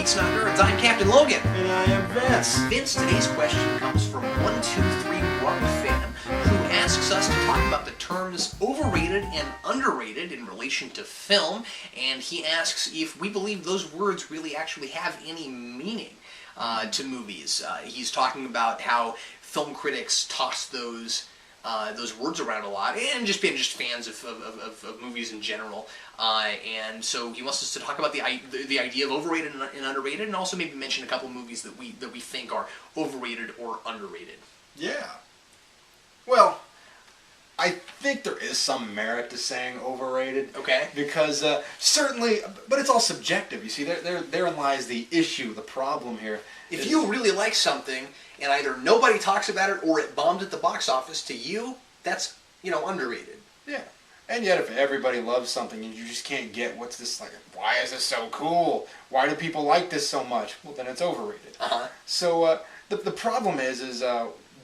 Geeks Not Nerds. I'm Captain Logan. And I am Vince. Vince, today's question comes from 123 Rug Fan, who asks us to talk about the terms overrated and underrated in relation to film, and he asks if we believe those words really actually have any meaning to movies. He's talking about how film critics toss those words around a lot, and just being fans of movies in general. And so he wants us to talk about the idea of overrated and underrated, and also maybe mention a couple movies that we think are overrated or underrated. Yeah. Well, I think there is some merit to saying overrated. Okay. Because certainly, but it's all subjective. You see, therein lies the issue, the problem here. If you really like something, and either nobody talks about it or it bombed at the box office, to you, that's, underrated. Yeah. And yet if everybody loves something and you just can't get what's this like, why is this so cool? Why do people like this so much? Well, then it's overrated. Uh-huh. So the problem is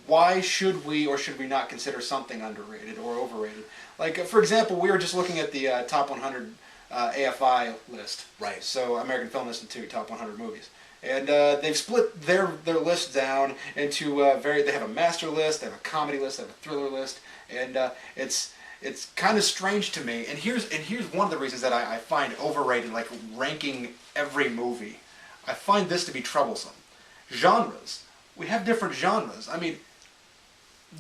why should we or should we not consider something underrated or overrated? Like, for example, we were just looking at the top 100 AFI list. Right. So American Film Institute top 100 movies. And they've split their list down into they have a master list, they have a comedy list, they have a thriller list, and it's kind of strange to me. And here's one of the reasons that I find overrated, like ranking every movie. I find this to be troublesome. Genres. We have different genres. I mean,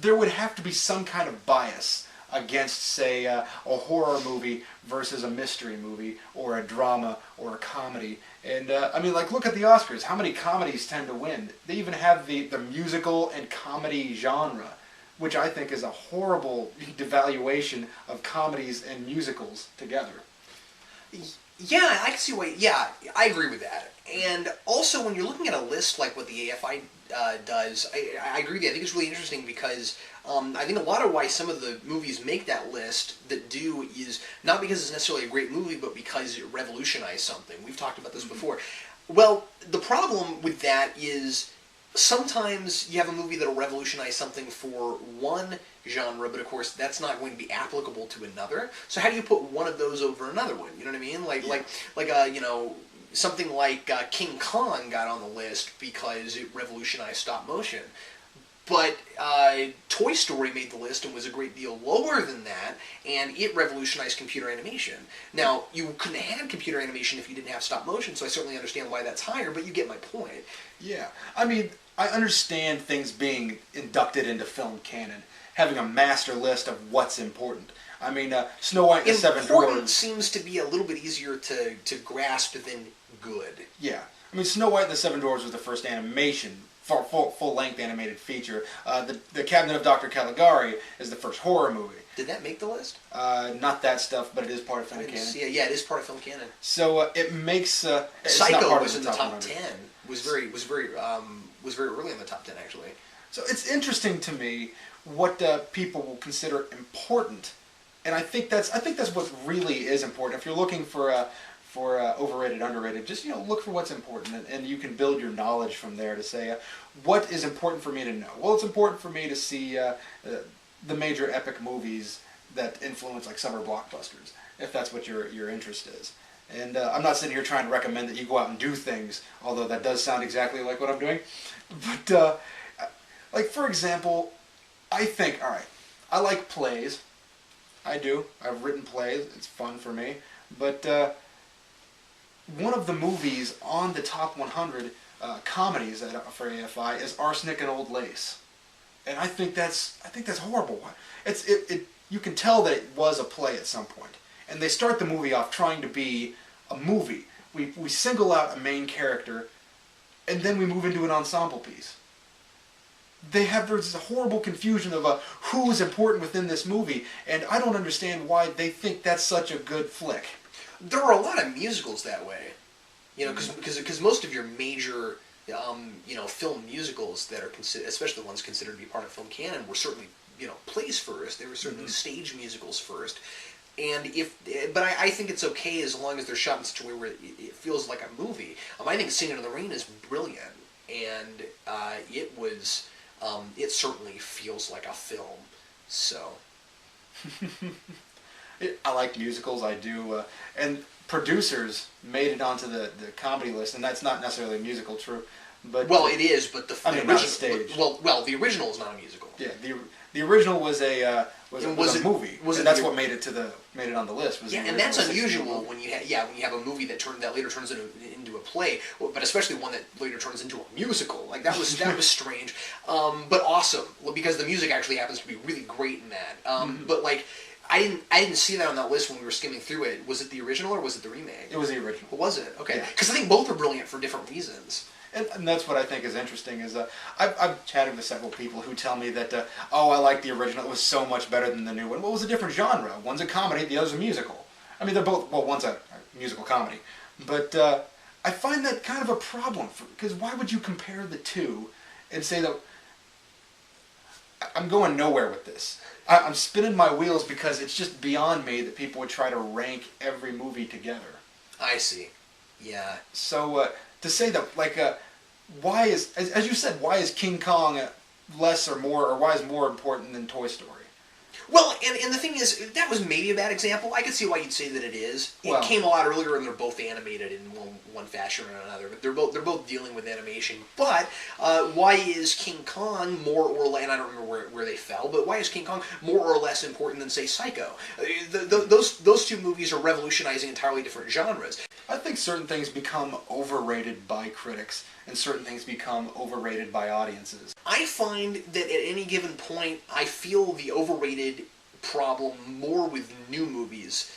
there would have to be some kind of bias against, say, a horror movie versus a mystery movie, or a drama, or a comedy. And, I mean, like, look at the Oscars. How many comedies tend to win? They even have the musical and comedy genre, which I think is a horrible devaluation of comedies and musicals together. Yeah, I can see why. Yeah, I agree with that. And also, when you're looking at a list like what the AFI does, I agree with you. I think it's really interesting because I think a lot of why some of the movies make that list that do is not because it's necessarily a great movie, but because it revolutionized something. We've talked about this before. Well, the problem with that is sometimes you have a movie that'll revolutionize something for one genre, but of course that's not going to be applicable to another. So how do you put one of those over another one? You know what I mean? Like something like King Kong got on the list because it revolutionized stop motion. But Toy Story made the list and was a great deal lower than that, and it revolutionized computer animation. Now, you couldn't have had computer animation if you didn't have stop motion, so I certainly understand why that's higher, but you get my point. Yeah. I mean, I understand things being inducted into film canon, having a master list of what's important. I mean, Snow White and the Seven Dwarfs... Important seems to be a little bit easier to grasp than good. Yeah. I mean, Snow White and the Seven Dwarfs was the first animation, full-length animated feature. The Cabinet of Dr. Caligari is the first horror movie. Did that make the list? Not that stuff, but it is part of film canon. Yeah, it is part of film canon. So it makes Psycho was in the top 10. Was very early in the top 10 actually. So it's interesting to me what people will consider important, and I think that's what really is important. If you're looking for overrated, underrated, just look for what's important, and you can build your knowledge from there to say what is important for me to know. Well, it's important for me to see the major epic movies that influence like summer blockbusters, if that's what your interest is. And I'm not sitting here trying to recommend that you go out and do things, although that does sound exactly like what I'm doing. But like for example, I think, all right, I like plays. I do. I've written plays. It's fun for me. But one of the movies on the top 100 comedies for AFI is Arsenic and Old Lace, and I think that's horrible. You can tell that it was a play at some point, and they start the movie off trying to be a movie. We single out a main character, and then we move into an ensemble piece. There's a horrible confusion of who's important within this movie, and I don't understand why they think that's such a good flick. There are a lot of musicals that way, because most of your major, film musicals that are considered, especially the ones considered to be part of film canon, were certainly, plays first. They were certainly stage musicals first, but I think it's okay as long as they're shot in such a way where it feels like a movie. I think Singing in the Rain is brilliant, and it certainly feels like a film. So. I like musicals. I do, and producers made it onto the comedy list, and that's not necessarily a musical, true. But Well, it is, but the I mean, original, not a stage. well, the original is not a musical. Yeah, the original was a movie. Was and it that's the- what made it on the list. Was Yeah, the and that's original 16 unusual movie. when you have a movie that later turns into a play, but especially one that later turns into a musical. Like that was strange, but awesome because the music actually happens to be really great in that. But like. I didn't see that on that list when we were skimming through it. Was it the original or was it the remake? It was the original. Was it? Okay. Yeah. Because I think both are brilliant for different reasons. And that's what I think is interesting is I've chatted with several people who tell me that I like the original. It was so much better than the new one. Well, it was a different genre. One's a comedy, the other's a musical. I mean, they're both, well, one's a musical comedy. But I find that kind of a problem because why would you compare the two and say that I'm going nowhere with this. I'm spinning my wheels because it's just beyond me that people would try to rank every movie together. I see. Yeah. So to say that, like, why is, as you said, why is King Kong less or more, or why is more important than Toy Story? Well, and the thing is, that was maybe a bad example. I could see why you'd say that it is. It Well, came a lot earlier, and they're both animated in one fashion or another. But they're both dealing with animation. But why is King Kong more or less? And I don't remember where they fell. But why is King Kong more or less important than, say, Psycho? Those two movies are revolutionizing entirely different genres. I think certain things become overrated by critics, and certain things become overrated by audiences. I find that at any given point, I feel the overrated problem more with new movies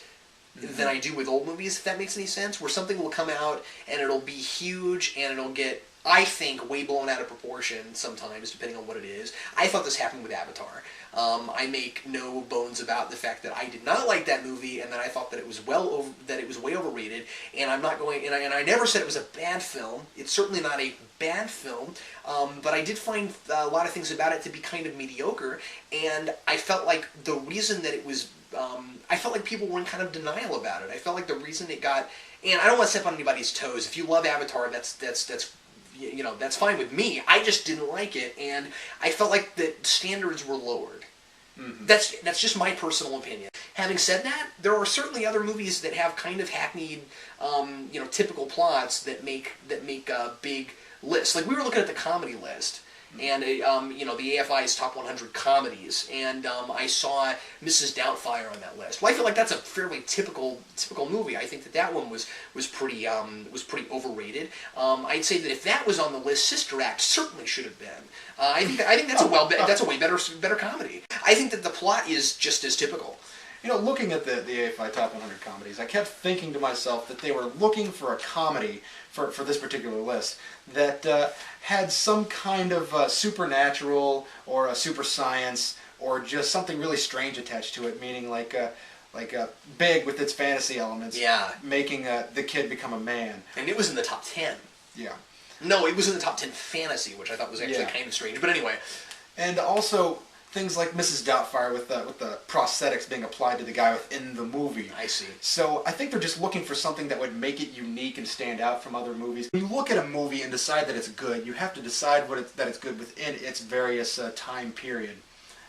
than I do with old movies, if that makes any sense, where something will come out and it'll be huge and it'll get, I think, way blown out of proportion sometimes, depending on what it is. I thought this happened with Avatar. I make no bones about the fact that I did not like that movie, and that I thought that it was way overrated. And I'm not going, and I never said it was a bad film. It's certainly not a bad film, but I did find a lot of things about it to be kind of mediocre. And I felt like the reason that it was, I felt like people were in kind of denial about it. I felt like the reason it got, and I don't want to step on anybody's toes. If you love Avatar, that's fine with me. I just didn't like it, and I felt like the standards were lowered. Mm-hmm. That's just my personal opinion. Having said that, there are certainly other movies that have kind of hackneyed, typical plots that make big lists. Like we were looking at the comedy list, and the AFI's top 100 comedies, and I saw Mrs. Doubtfire on that list. Well, I feel like that's a fairly typical movie. I think that one was pretty overrated. I'd say that if that was on the list, Sister Act certainly should have been. I think that's a way better comedy. I think that the plot is just as typical. Looking at the AFI Top 100 comedies, I kept thinking to myself that they were looking for a comedy for this particular list that had some kind of supernatural or a super science or just something really strange attached to it, meaning like big with its fantasy elements, making the kid become a man. And it was in the top 10. Yeah. No, it was in the top 10 fantasy, which I thought was actually kind of strange. But anyway. And also things like Mrs. Doubtfire with the prosthetics being applied to the guy within the movie. I see. So I think they're just looking for something that would make it unique and stand out from other movies. When you look at a movie and decide that it's good, you have to decide that it's good within its various time period.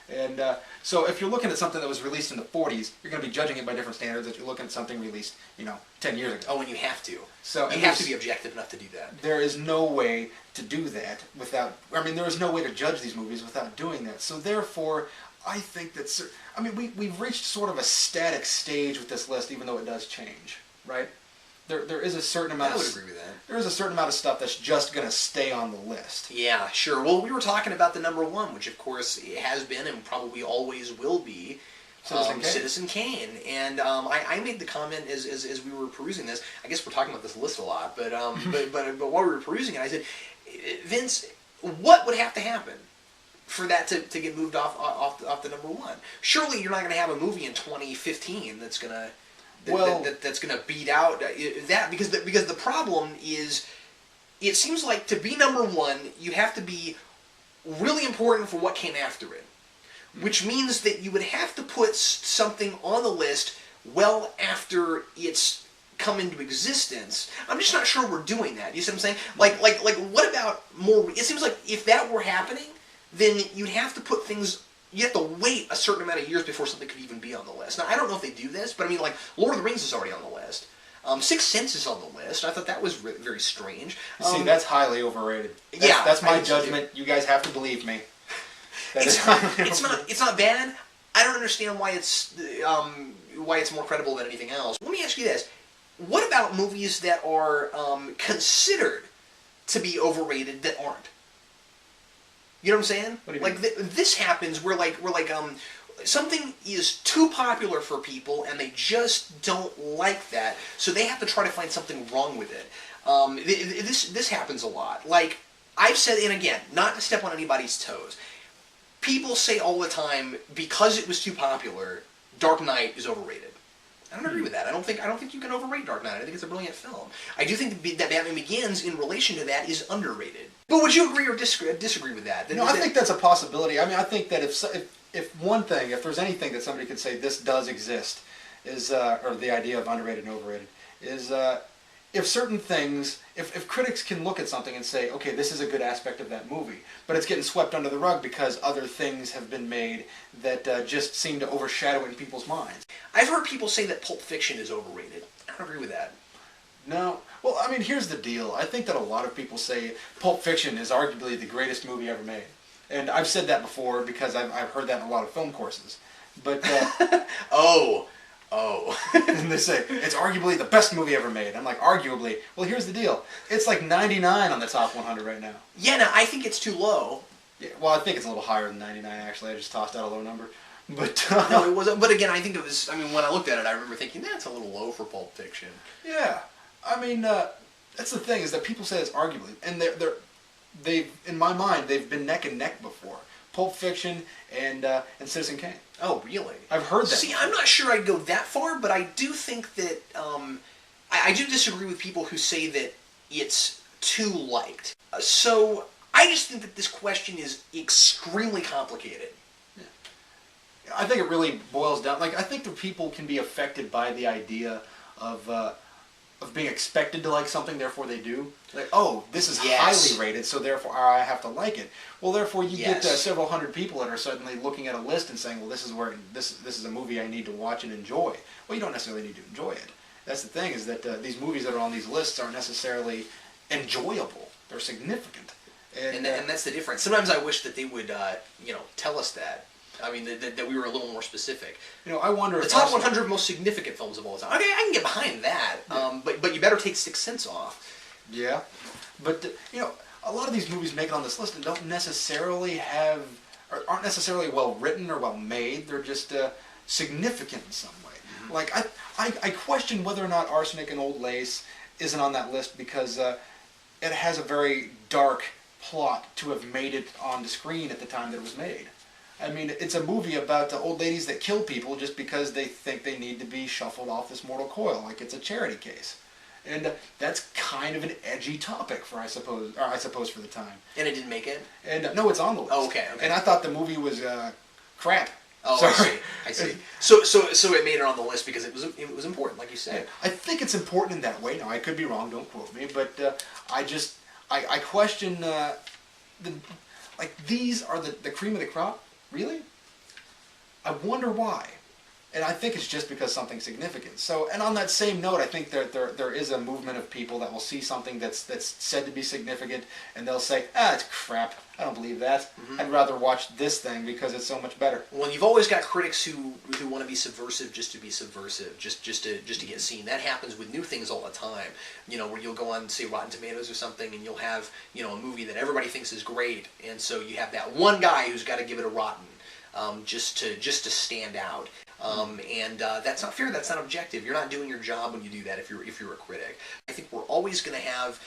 And so if you're looking at something that was released in the 40s, you're going to be judging it by different standards if you're looking at something released, 10 years ago. Oh, and you have to. So you have to be objective enough to do that. There is no way to do that without, there is no way to judge these movies without doing that. So therefore, I think that, we've reached sort of a static stage with this list, even though it does change, right? There is a certain amount. I would agree with that. There is a certain amount of stuff that's just going to stay on the list. Yeah, sure. Well, we were talking about the number one, which of course has been and probably always will be Citizen Kane. And I made the comment as we were perusing this. I guess we're talking about this list a lot, but but while we were perusing it, I said, Vince, what would have to happen for that to get moved off the number one? Surely you're not going to have a movie in 2015 that's going to. That's going to beat out that because the problem is, it seems like to be number one, you have to be really important for what came after it, which means that you would have to put something on the list well after it's come into existence. I'm just not sure we're doing that. You see what I'm saying? Like what about more? It seems like if that were happening, then you'd have to put things. you have to wait a certain amount of years before something could even be on the list. Now, I don't know if they do this, but I mean, like, Lord of the Rings is already on the list. Sixth Sense is on the list. I thought that was very strange. See, that's highly overrated. That's my judgment. You guys have to believe me. It's not bad. I don't understand why it's more credible than anything else. Let me ask you this: what about movies that are considered to be overrated that aren't? You know what I'm saying? What do you mean? This happens where something is too popular for people and they just don't like that, so they have to try to find something wrong with it. This happens a lot. Like I've said, and again, not to step on anybody's toes, people say all the time because it was too popular, Dark Knight is overrated. I don't agree with that. I don't think you can overrate Dark Knight. I think it's a brilliant film. I do think that Batman Begins, in relation to that, is underrated. But would you agree or disagree with that? No, I think that's a possibility. I mean, I think that if there's anything that somebody could say this does exist, is or the idea of underrated and overrated, is if certain things, if critics can look at something and say, okay, this is a good aspect of that movie, but it's getting swept under the rug because other things have been made that just seem to overshadow it in people's minds. I've heard people say that Pulp Fiction is overrated. I don't agree with that. No. Well, I mean, here's the deal. I think that a lot of people say Pulp Fiction is arguably the greatest movie ever made. And I've said that before because I've heard that in a lot of film courses. But, Oh. And they say, it's arguably the best movie ever made. I'm like, arguably? Well, here's the deal. It's like 99 on the top 100 right now. Yeah, no, I think it's too low. Yeah, well, I think it's a little higher than 99, actually. I just tossed out a low number. But no, it wasn't. But again, I think it was. I mean, when I looked at it, I remember thinking that's a little low for Pulp Fiction. Yeah, I mean, that's the thing is that people say it's arguably, and they've in my mind they've been neck and neck before. Pulp Fiction and Citizen Kane. Oh, really? I've heard that. See, I'm not sure I'd go that far, but I do think that I do disagree with people who say that it's too liked. So I just think that this question is extremely complicated. I think it really boils down. Like, I think that people can be affected by the idea of being expected to like something, therefore they do. Like, oh, this is highly rated, so therefore I have to like it. Well, therefore you get several hundred people that are suddenly looking at a list and saying, well, this is a movie I need to watch and enjoy. Well, you don't necessarily need to enjoy it. That's the thing, is that these movies that are on these lists aren't necessarily enjoyable. They're significant. And that's the difference. Sometimes I wish that they would, tell us that. I mean, that we were a little more specific. I wonder the if top 100 most significant films of all time. Okay, I can get behind that. Yeah. But you better take Sixth Sense off. Yeah, but a lot of these movies make it on this list and don't necessarily aren't necessarily well written or well made. They're just significant in some way. Mm-hmm. Like I question whether or not Arsenic and Old Lace isn't on that list because it has a very dark plot to have made it on the screen at the time that it was made. I mean, it's a movie about old ladies that kill people just because they think they need to be shuffled off this mortal coil, like it's a charity case. And that's kind of an edgy topic I suppose for the time. And it didn't make it? And no, it's on the list. Oh, okay. And I thought the movie was crap. Oh, sorry. I see. So it made it on the list because it was important, like you said. I think it's important in that way. Now, I could be wrong. Don't quote me. But I question these are the cream of the crop. Really? I wonder why. And I think it's just because something's significant. So, and on that same note, I think there is a movement of people that will see something that's said to be significant, and they'll say, it's crap. I don't believe that. Mm-hmm. I'd rather watch this thing because it's so much better. Well, you've always got critics who want to be subversive just to be subversive, just to get seen. That happens with new things all the time. Where you'll go on, say, Rotten Tomatoes or something, and you'll have a movie that everybody thinks is great, and so you have that one guy who's got to give it a rotten, just to stand out. And that's not fair. That's not objective. You're not doing your job when you do that. If you're a critic, I think we're always going to have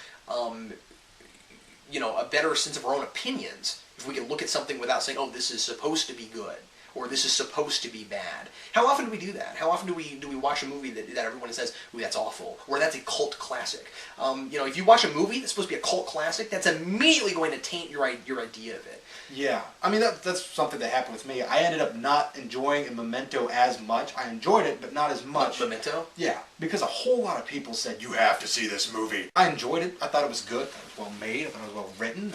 a better sense of our own opinions if we can look at something without saying, oh, this is supposed to be good or this is supposed to be bad. How often do we do that? How often do we watch a movie that everyone says, ooh, that's awful, or that's a cult classic? If you watch a movie that's supposed to be a cult classic, that's immediately going to taint your idea of it. Yeah, I mean that's something that happened with me. I ended up not enjoying Memento as much. I enjoyed it, but not as much. Memento? Yeah, because a whole lot of people said you have to see this movie. I enjoyed it. I thought it was good. I thought it was well made. I thought it was well written.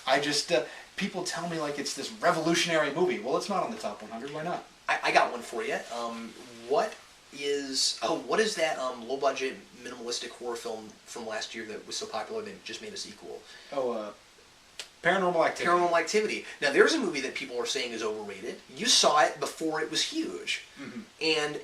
I just people tell me like it's this revolutionary movie. Well, it's not on the top 100. Why not? I got one for you. What is that low budget minimalistic horror film from last year that was so popular they just made a sequel? Paranormal Activity. Paranormal Activity. Now, there's a movie that people are saying is overrated. You saw it before it was huge. Mm-hmm. And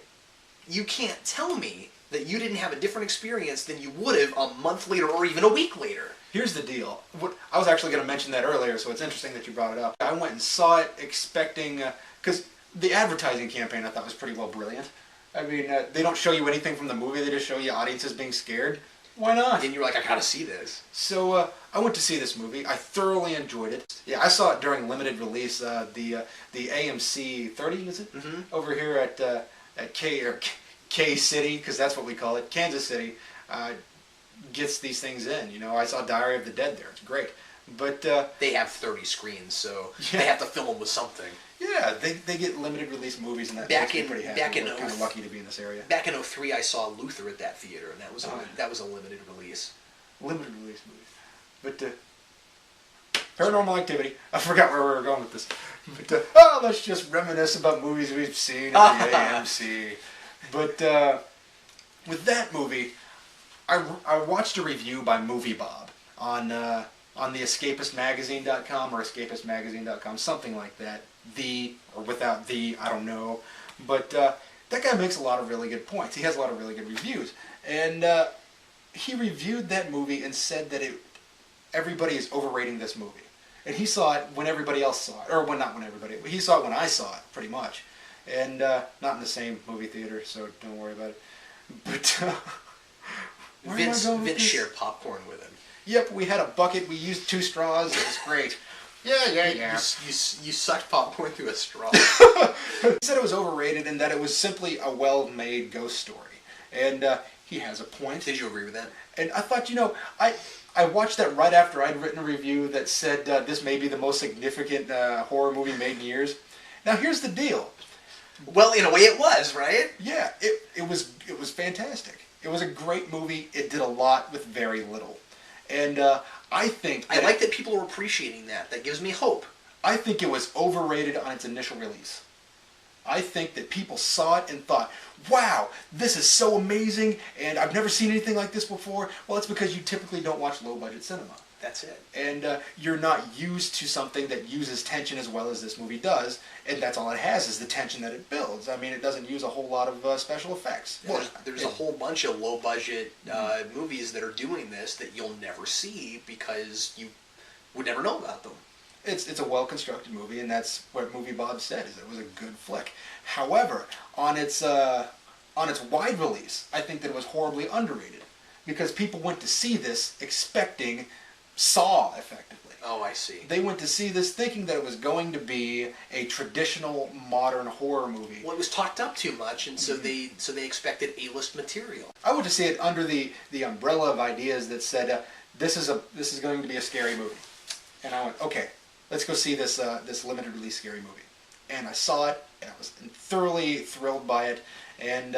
you can't tell me that you didn't have a different experience than you would have a month later or even a week later. Here's the deal. I was actually going to mention that earlier, so it's interesting that you brought it up. I went and saw it expecting... Because the advertising campaign I thought was pretty well brilliant. I mean, they don't show you anything from the movie. They just show you audiences being scared. Why not? And you're like, I gotta see this. So I went to see this movie. I thoroughly enjoyed it. Yeah, I saw it during limited release. The AMC 30, is it? Mm-hmm. Over here at K City, because that's what we call it, Kansas City, gets these things in. You know, I saw Diary of the Dead there. It's great. But they have 30 screens, so yeah. They have to fill them with something. Yeah, they get limited release movies, and that makes me pretty happy. We're kind of lucky to be in this area. Back in 2003, I saw Luther at that theater, and that was a limited release. Limited release movie. But Paranormal Activity. I forgot where we were going with this. But let's just reminisce about movies we've seen at the AMC. But with that movie, I watched a review by Movie Bob on the escapistmagazine.com or escapistmagazine.com, something like that. Or without I don't know. But that guy makes a lot of really good points. He has a lot of really good reviews. And he reviewed that movie and said that everybody is overrating this movie. And he saw it when everybody else saw it. Or not when everybody. He saw it when I saw it, pretty much. And not in the same movie theater, so don't worry about it. But Vince shared popcorn with him. Yep, we had a bucket. We used 2 straws. It was great. Yeah. You sucked popcorn through a straw. He said it was overrated and that it was simply a well-made ghost story. And he has a point. Did you agree with that? And I thought, I watched that right after I'd written a review that said this may be the most significant horror movie made in years. Now, here's the deal. Well, in a way it was, right? Yeah, it was fantastic. It was a great movie. It did a lot with very little. And I think... I like that people are appreciating that. That gives me hope. I think it was overrated on its initial release. I think that people saw it and thought, wow, this is so amazing, and I've never seen anything like this before. Well, it's because you typically don't watch low-budget cinema. That's it. And you're not used to something that uses tension as well as this movie does, and that's all it has is the tension that it builds. I mean, it doesn't use a whole lot of special effects. Well, there's a whole bunch of low-budget movies that are doing this that you'll never see because you would never know about them. It's a well-constructed movie, and that's what Movie Bob said, is it was a good flick. However, on its wide release, I think that it was horribly underrated, because people went to see this expecting Saw, effectively. Oh, I see. They went to see this thinking that it was going to be a traditional modern horror movie. Well, it was talked up too much, and so they expected A-list material. I went to see it under the umbrella of ideas that said this is going to be a scary movie, and I went, okay, let's go see this limited release scary movie. And I saw it, and I was thoroughly thrilled by it, and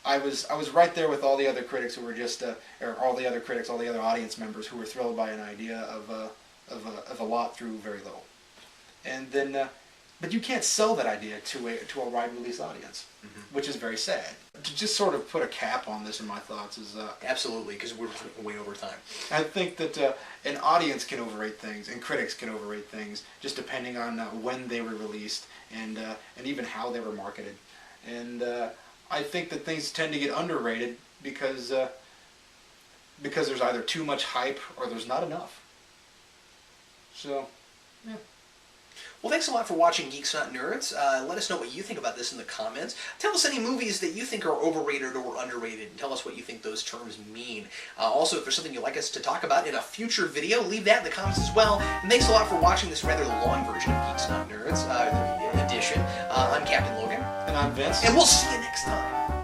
I was right there with all the other critics who were just, or all the other audience members who were thrilled by an idea of a lot through very little. And then, but you can't sell that idea to a wide release audience, which is very sad. To just sort of put a cap on this in my thoughts is... Absolutely, because we're way over time. I think that an audience can overrate things, and critics can overrate things, just depending on when they were released, and even how they were marketed. And I think that things tend to get underrated because there's either too much hype or there's not enough. So, yeah. Well, thanks a lot for watching Geeks Not Nerds. Let us know what you think about this in the comments. Tell us any movies that you think are overrated or underrated, and tell us what you think those terms mean. Also, if there's something you'd like us to talk about in a future video, leave that in the comments as well. And thanks a lot for watching this rather long version of Geeks Not Nerds edition. I'm Captain Logan. And I'm Vince. And we'll see you next time.